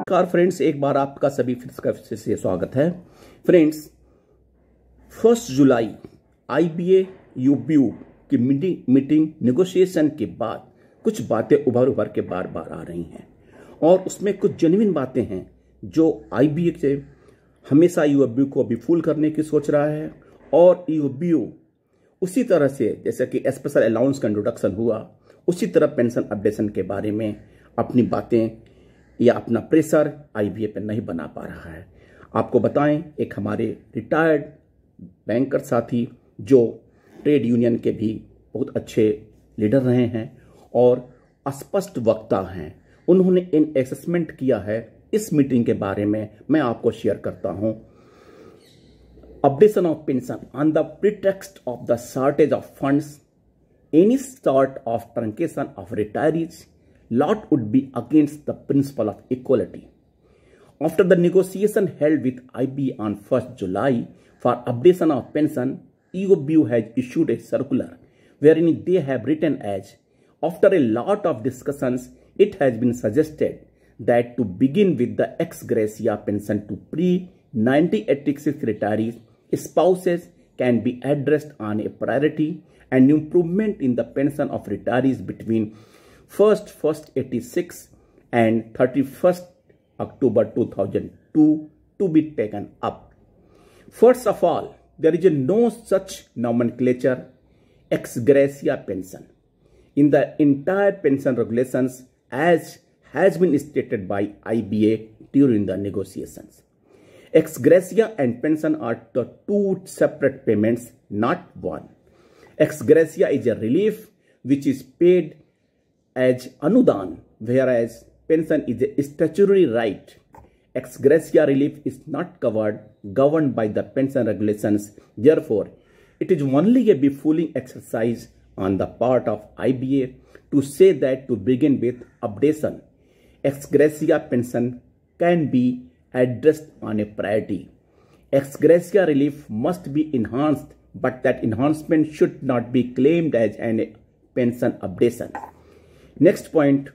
नमस्कार फ्रेंड्स, एक बार आपका सभी फिर से स्वागत है। फ्रेंड्स, 1 जुलाई आईबीए यूबीयू की मीटिंग नेगोशिएशन के बाद कुछ बातें उभर के बार बार आ रही हैं और उसमें कुछ जेन्युइन बातें हैं जो आईबीए से हमेशा यूबीयू को अभी फूल करने की सोच रहा है और यूबीयू उसी तरह से जैसे कि स्पेशल अलाउंस का इंट्रोडक्शन हुआ उसी तरह पेंशन अपडेशन के बारे में अपनी बातें या अपना प्रेशर आईबीए पर नहीं बना पा रहा है। आपको बताएं, एक हमारे रिटायर्ड बैंकर साथी जो ट्रेड यूनियन के भी बहुत अच्छे लीडर रहे हैं और स्पष्ट वक्ता हैं, उन्होंने इन असेसमेंट किया है इस मीटिंग के बारे में। मैं आपको शेयर करता हूं। Updation of pension on the pretext of the shortage of funds, any sort of truncation of retirees lot would be against the principle of equality. After the negotiation held with IB on 1st July for updation of pension, EOBU has issued a circular wherein they have written as, after a lot of discussions, it has been suggested that to begin with the ex gratia pension to pre-1986 retirees, spouses can be addressed on a priority and improvement in the pension of retirees between 1st 86 and 31st October 2002 to be taken up. First of all, there is no such nomenclature ex gratia pension in the entire pension regulations as has been stated by IBA during the negotiations. Ex gratia and pension are the two separate payments, not one. Ex gratia is a relief which is paid as anudan, whereas pension is a statutory right. Ex gratia relief is not governed by the pension regulations. Therefore, it is only a befooling exercise on the part of IBA to say that to begin with updation, ex gratia pension can be addressed on a priority. Ex gratia relief must be enhanced, but that enhancement should not be claimed as an pension updation. Next point,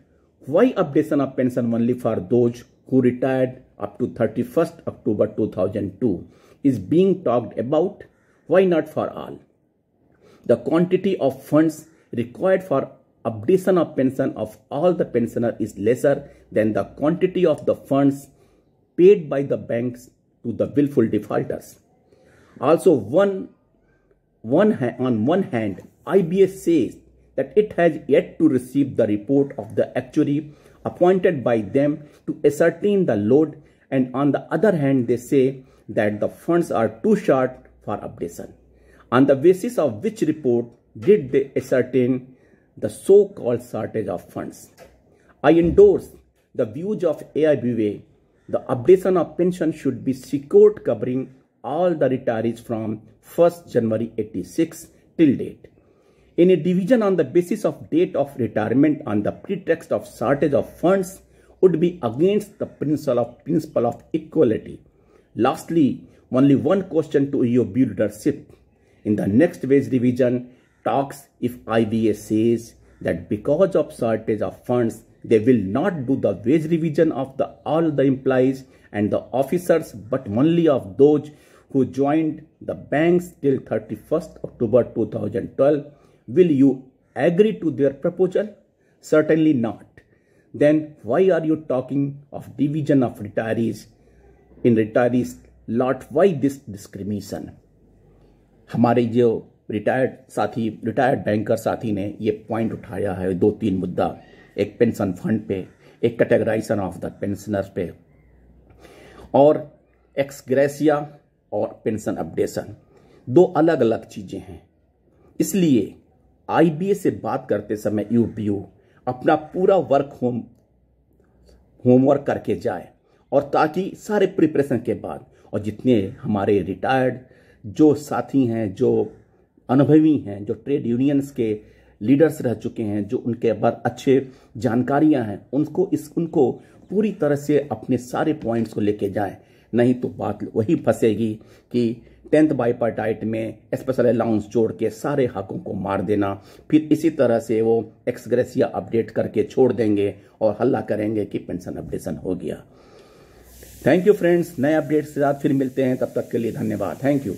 why updation of pension only for those who retired up to 31st October 2002 is being talked about? Why not for all? The quantity of funds required for updation of pension of all the pensioners is lesser than the quantity of the funds paid by the banks to the willful defaulters. Also, on one hand, IBA says that it has yet to receive the report of the actuary appointed by them to ascertain the load, and on the other hand, they say that the funds are too short for updation. On the basis of which report did they ascertain the so-called shortage of funds? I endorse the views of AIBA. The updation of pension should be secured covering all the retirees from 1st January 86 till date. Any division on the basis of date of retirement on the pretext of shortage of funds would be against the principle of equality. Lastly, only one question to EOB leadership. In the next wage revision talks, if IBA says that because of shortage of funds, they will not do the wage revision of all the employees and the officers, but only of those who joined the banks till 31st October 2012. Will you agree to their proposal? Certainly not. Then why are you talking of division of retirees in retirees lot? Why this discrimination? हमारे जो retired banker साथी ने ये point उठाया है, 2-3 मुद्दा, एक pension fund पे, एक कैटेगराइजेशन ऑफ द पेंशनर्स पे और एक्स ग्रेसिया और पेंशन अपडेशन, दो अलग अलग चीजें हैं। इसलिए आईबीए से बात करते समय यूबीयू अपना पूरा होमवर्क करके जाए और ताकि सारे प्रिपरेशन के बाद, और जितने हमारे रिटायर्ड जो साथी हैं, जो अनुभवी हैं, जो ट्रेड यूनियंस के लीडर्स रह चुके हैं, जो उनके बाद अच्छे जानकारियां हैं, उनको पूरी तरह से अपने सारे पॉइंट्स को लेके जाएं। नहीं तो बात वही फंसेगी कि 10th बाइपार्टाइट में स्पेशल अलाउंस जोड़ के सारे हकों को मार देना, फिर इसी तरह से वो एक्स ग्रेसिया अपडेट करके छोड़ देंगे और हल्ला करेंगे कि पेंशन अपडेशन हो गया। थैंक यू फ्रेंड्स, नए अपडेट्स के साथ फिर मिलते हैं, तब तक के लिए धन्यवाद। Thank you.